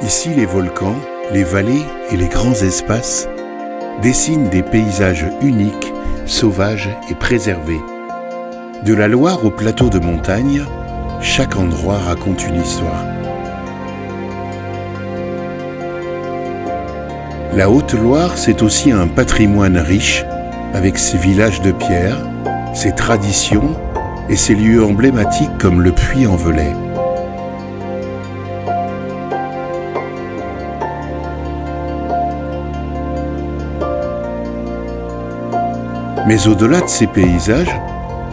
Ici, les volcans, les vallées et les grands espaces dessinent des paysages uniques, sauvages et préservés. De la Loire au plateau de montagne, chaque endroit raconte une histoire. La Haute-Loire, c'est aussi un patrimoine riche, avec ses villages de pierre, ses traditions et ses lieux emblématiques comme le Puy-en-Velay. Mais au-delà de ces paysages,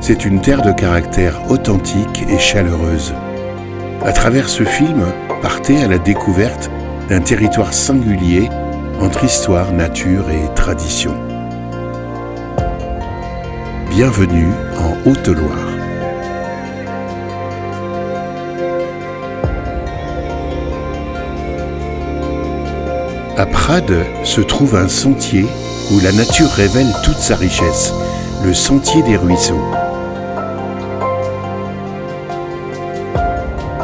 c'est une terre de caractère authentique et chaleureuse. À travers ce film, partez à la découverte d'un territoire singulier entre histoire, nature et tradition. Bienvenue en Haute-Loire. À Prades se trouve un sentier où la nature révèle toute sa richesse, le sentier des ruisseaux.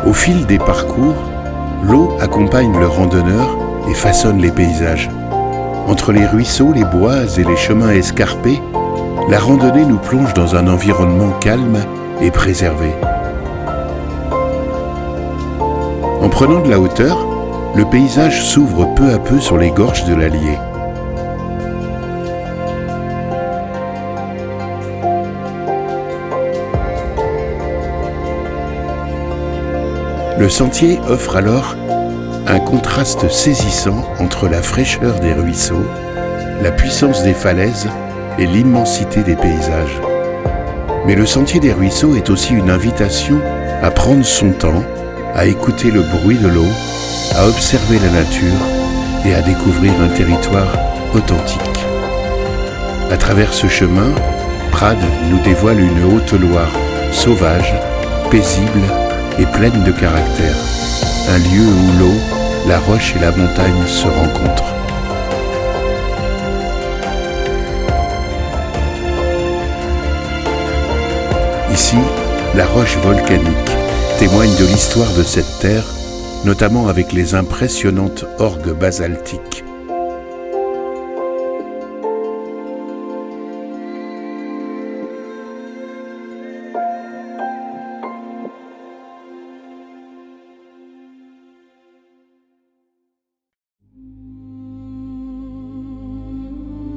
Au fil des parcours, l'eau accompagne le randonneur et façonne les paysages. Entre les ruisseaux, les bois et les chemins escarpés, la randonnée nous plonge dans un environnement calme et préservé. En prenant de la hauteur, le paysage s'ouvre peu à peu sur les gorges de l'Allier. Le sentier offre alors un contraste saisissant entre la fraîcheur des ruisseaux, la puissance des falaises et l'immensité des paysages. Mais le sentier des ruisseaux est aussi une invitation à prendre son temps, à écouter le bruit de l'eau, à observer la nature et à découvrir un territoire authentique. À travers ce chemin, Prades nous dévoile une Haute-Loire sauvage, paisible et pleine de caractère, un lieu où l'eau, la roche et la montagne se rencontrent. Ici, la roche volcanique témoigne de l'histoire de cette terre, notamment avec les impressionnantes orgues basaltiques.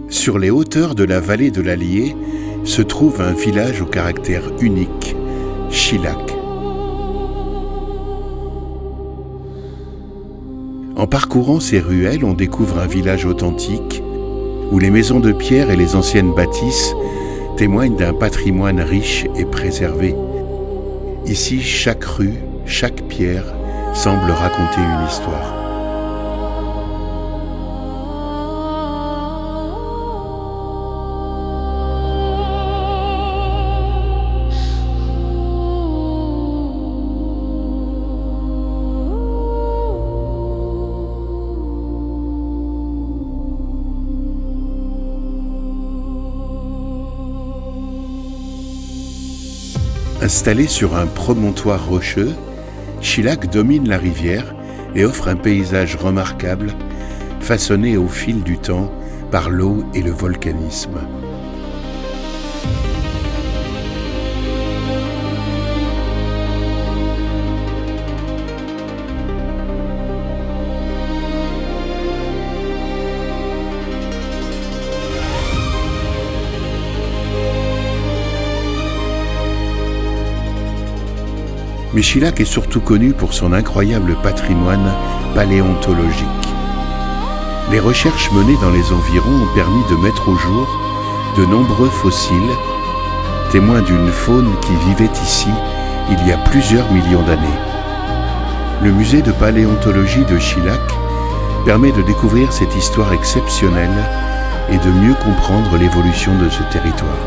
Sur les hauteurs de la vallée de l'Allier se trouve un village au caractère unique, Chilac. En parcourant ces ruelles, on découvre un village authentique où les maisons de pierre et les anciennes bâtisses témoignent d'un patrimoine riche et préservé. Ici, chaque rue, chaque pierre semble raconter une histoire. Installé sur un promontoire rocheux, Chilac domine la rivière et offre un paysage remarquable, façonné au fil du temps par l'eau et le volcanisme. Mais Chilac est surtout connu pour son incroyable patrimoine paléontologique. Les recherches menées dans les environs ont permis de mettre au jour de nombreux fossiles, témoins d'une faune qui vivait ici il y a plusieurs millions d'années. Le musée de paléontologie de Chilac permet de découvrir cette histoire exceptionnelle et de mieux comprendre l'évolution de ce territoire.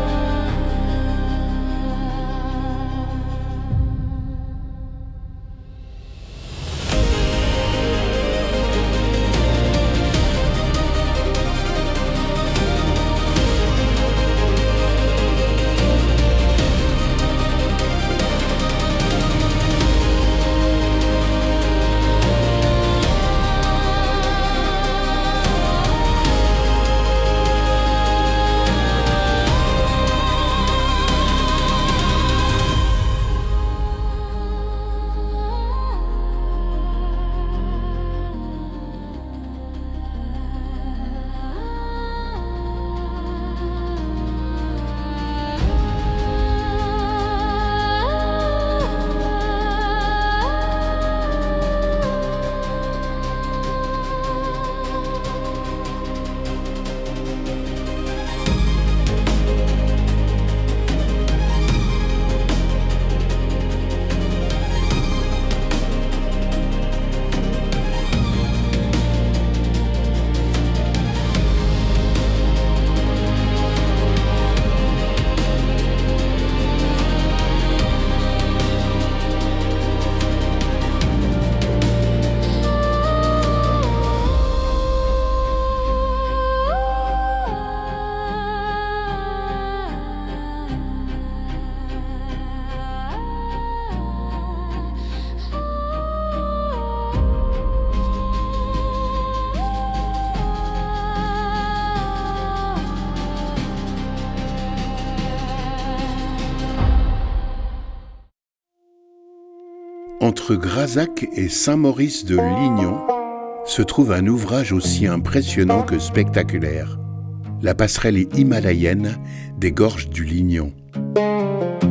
Entre Grazac et Saint-Maurice de Lignon se trouve un ouvrage aussi impressionnant que spectaculaire, la passerelle himalayenne des gorges du Lignon.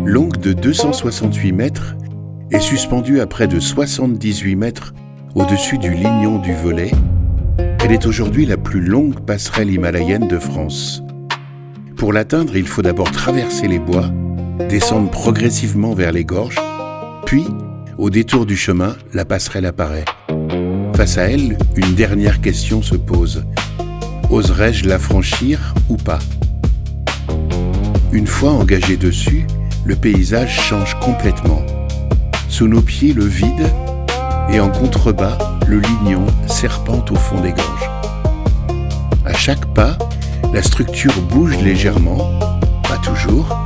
Longue de 268 mètres et suspendue à près de 78 mètres au-dessus du Lignon du Velay, elle est aujourd'hui la plus longue passerelle himalayenne de France. Pour l'atteindre, il faut d'abord traverser les bois, descendre progressivement vers les gorges, puis, au détour du chemin, la passerelle apparaît. Face à elle, une dernière question se pose. Oserais-je la franchir ou pas ? Une fois engagé dessus, le paysage change complètement. Sous nos pieds, le vide, et en contrebas, le Lignon serpente au fond des gorges. À chaque pas, la structure bouge légèrement, pas toujours,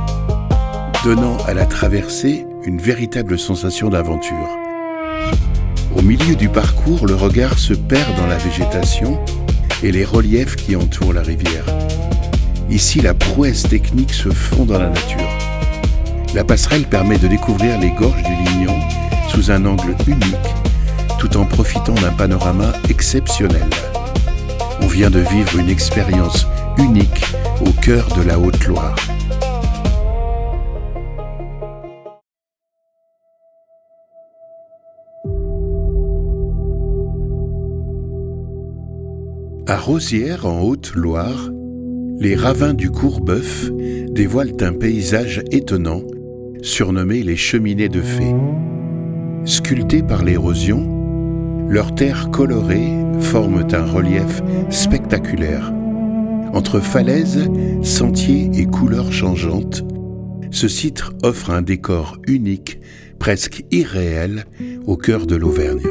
donnant à la traversée une véritable sensation d'aventure. Au milieu du parcours, le regard se perd dans la végétation et les reliefs qui entourent la rivière. Ici, la prouesse technique se fond dans la nature. La passerelle permet de découvrir les gorges du Lignon sous un angle unique, tout en profitant d'un panorama exceptionnel. On vient de vivre une expérience unique au cœur de la Haute-Loire. À Rosières, en Haute-Loire, les ravins du Courbeuf dévoilent un paysage étonnant, surnommé les Cheminées de Fées. Sculptés par l'érosion, leurs terres colorées forment un relief spectaculaire. Entre falaises, sentiers et couleurs changeantes, ce site offre un décor unique, presque irréel, au cœur de l'Auvergne.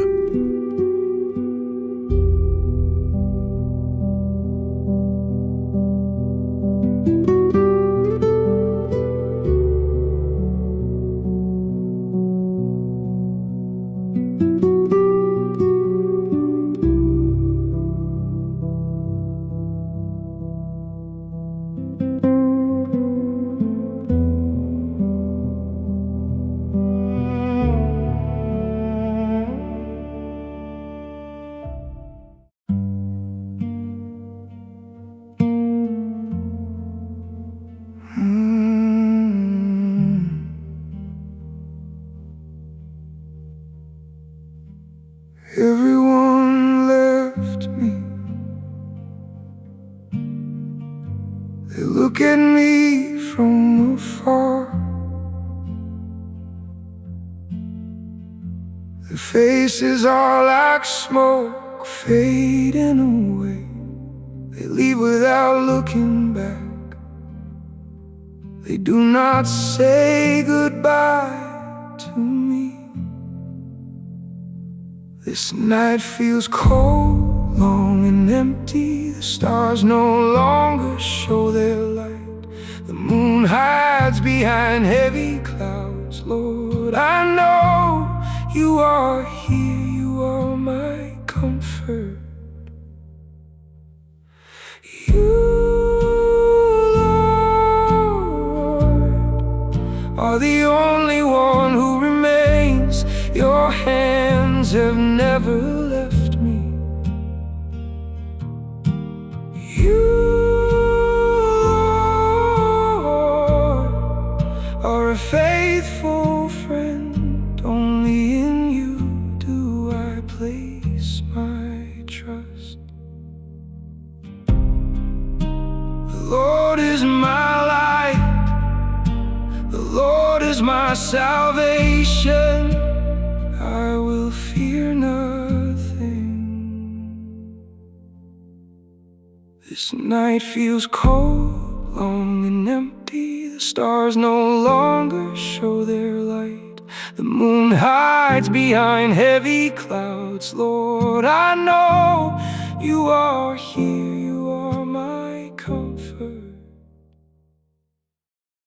Everyone left me. They look at me from afar. Their faces are like smoke fading away. They leave without looking back. They do not say goodbye to me. This night feels cold, long and empty. The stars no longer show their light. The moon hides behind heavy clouds. Lord, I know you are here. You are my comfort. You, Lord, are the only one who remains. Your hands have never left me. You, Lord, are a faithful friend. Only in you do I place my trust. The Lord is my light. The Lord is my salvation. I will fear nothing. This night feels cold, long and empty. The stars no longer show their light. The moon hides behind heavy clouds. Lord, I know you are here.